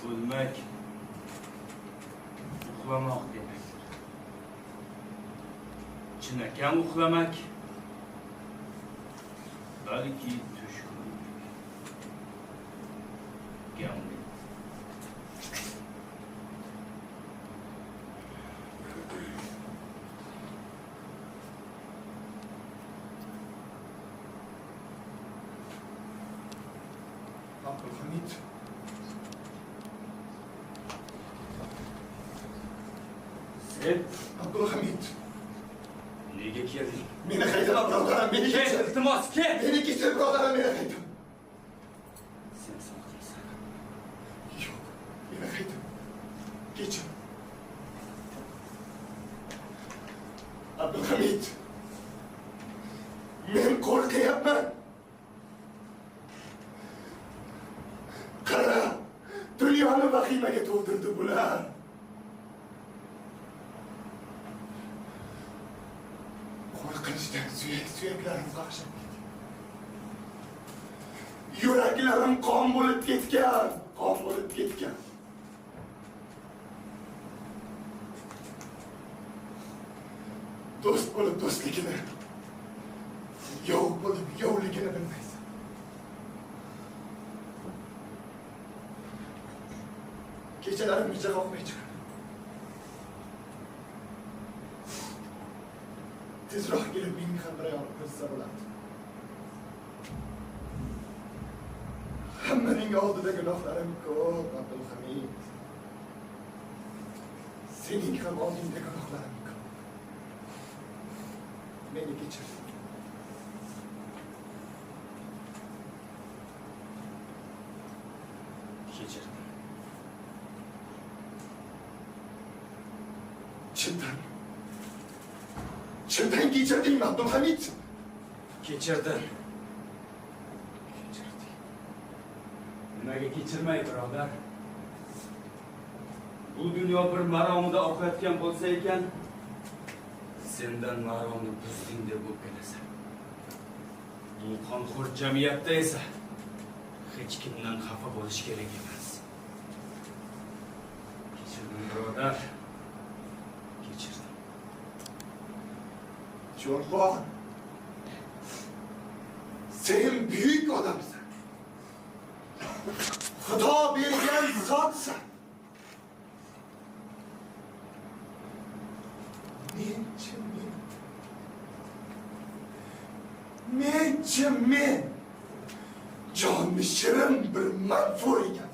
O'lmak uxlamoq demakdir. Chinakam uxlamak balki tush ko'rmak. Gamlet. Abdülhamid. Sen Abdülhamid. nega kelding? Meni haydama birodarim, meni Ket, kechir. iltimos, ket! Meni kechir birodarim, meni haydama. Sen sog'misan. Yo'q, meni haydama. Kechir. Abdülhamid. Men qo'rqyapman. Qara, dunyoni vahimaga to'ldirdi bular. Qo'rqinchdan suyaklarim qaqshab ketdi. Yuraklarim qon bo'lib ketgan, qon bo'lib ketgan. Do'st bo'lib do'stligini, yov bo'lib yovligini bilmaysan. Kechalari mijja qoqmay chiqadi. Tezroq kelib menga ham bir oyoq ko'rsa bo'ladi. Hammaning oldida gunohlarim ko'p, Abdulhamid. Sening ham oldingda gunohlarim ko'p. Meni kechir. Kechirdim. Chindan kechirdingmi, Abdulhamid? Kechirdim. Kechirdik. Nimaga kechirmay, birodar? Bu dunyo bir maromida oqayotgan bo'lsa ekan, sendan maromni buzding deb o'pkalasan. Bu qonxo'r jamiyatda esa hech kimdan xafa bo'lish kerak emas. Kechirdim, birodar. Kechirdim. Jo'rxon, sen büyük odamsan. Xudo bergan zotsan. Men jonni shirin bir manfur ekanman.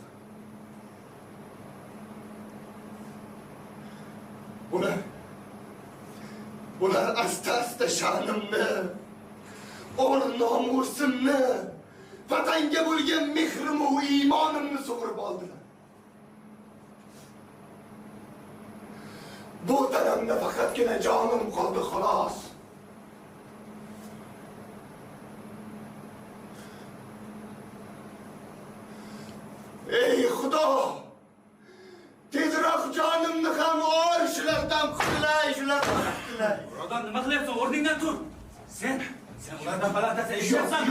Bular asta-asta sha'nimni, nomusimni, vatanga bo'lgan mehrim va iymonimni sug'urib oldilar. Bu tanamda faqatgina jonim qoldi xolos. Ey Xudo! Tezroq jonimni ham ol, shulardan qutulay. Birodar, nima qilyapsan? O'rningdan tur. Sen ulardan balandasa eshitasan.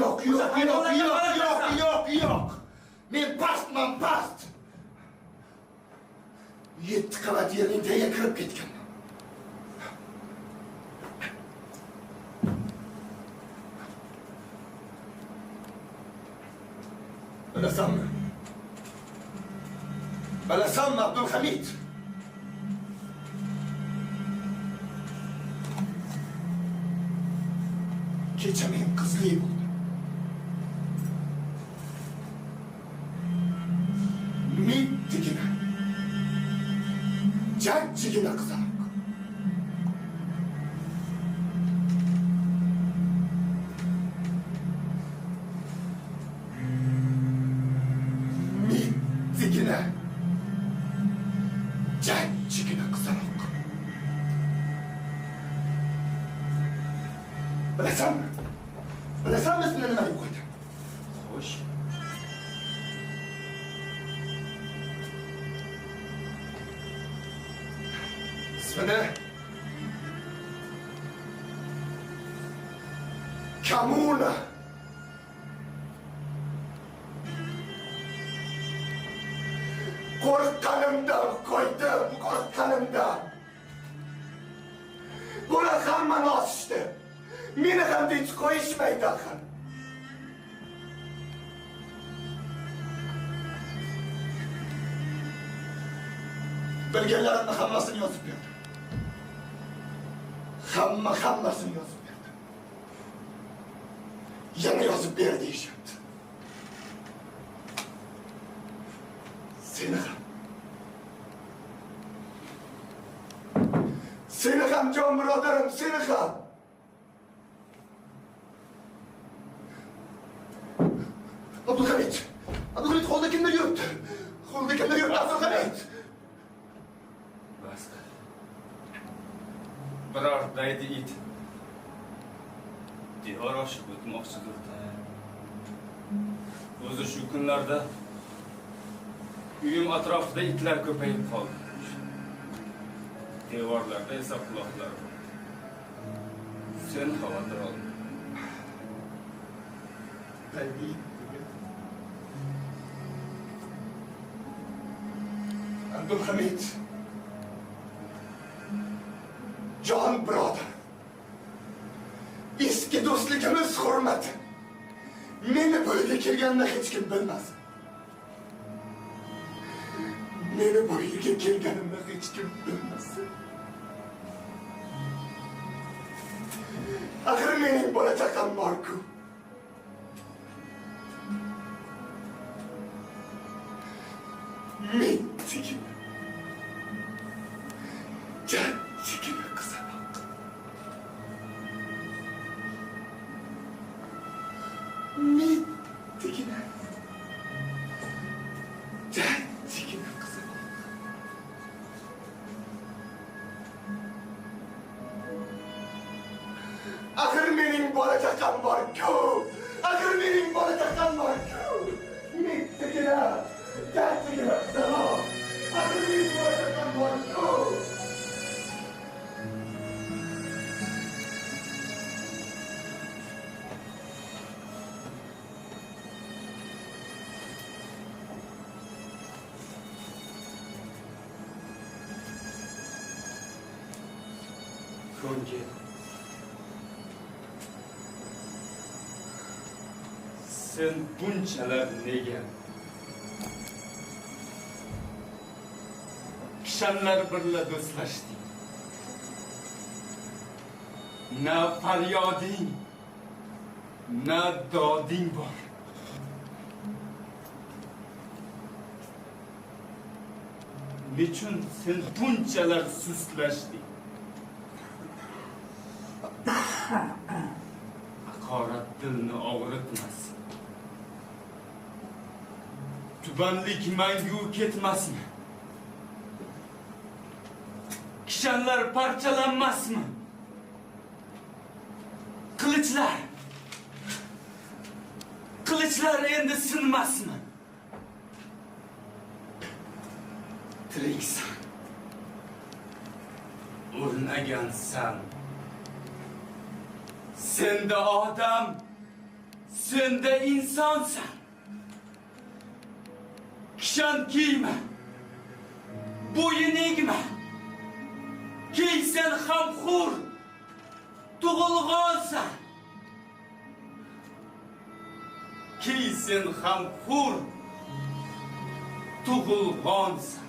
Yo'q. Men pastman, past. 7 qavat yerning tagiga kirib ketganman. Bilasanmi, Abdulhamid? Kecha men qizli bo'ldim. Mittigina, jajjigina qizaloq. Mittigina, jajjigina qizaloq. Bilasanmi? Bilasanmi ismini nima deb qo'ydim? Xo'sh. Ismini Kamuna. Qo'rqqanimdan qo'ydim, qo'rqqanimdan. Bular hammani osishdi. Meni ham tinch qo'yishmaydi axir. Bilganlarimni hammasini yozib berdim. Hammasini yozib berdim. Yana yozib ber deyishyapti. Seni ham jon birodarim, seni ham. Abdulhamid qo'lda kimdir yuribdi. Abdulhamid. Bas qil. Biror daydi it devor oshib o'tmoqchidir-da. O'zi shu kunlarda uyim atrofida itlar ko'payib qoldi. Devorlarda esa quloqlar bor. Sen xavotir olma. Abdulhamid, jon birodar, eski do'stligimiz hurmati meni bu yerga kelganini hech kim bilmasin. Meni bu yerga kelganimni hech kim bilmasin. Axir mening bola chaqam bor-ku. Mittigina, jajjigina qizaloq. Mittigina, jajjigina qizaloq. Axir mening bola chaqam bor-ku. Mittigina, jajjigina qizaloq. Axir mening bola chaqam bor-ku. Ko'ngil. Sen bunchalar nega? Kishanlar birla do'stlashding. Na faryoding, na doding bor. Nechun sen bunchalar suslashding? Haqorat dilni og'ritmasin. Tubanlik mangu ketmasmi? Kishanlar parchalanmasmi? Qilichlar endi sinmasmi? Tiriksan. O'rnagansan. Sen de odam, sen de insonsan. Kishan kiyma, bo'yin egma. Kiysan ham hur, tug'ilg'onsan. Kiysan ham hur, tug'ilg'onsan.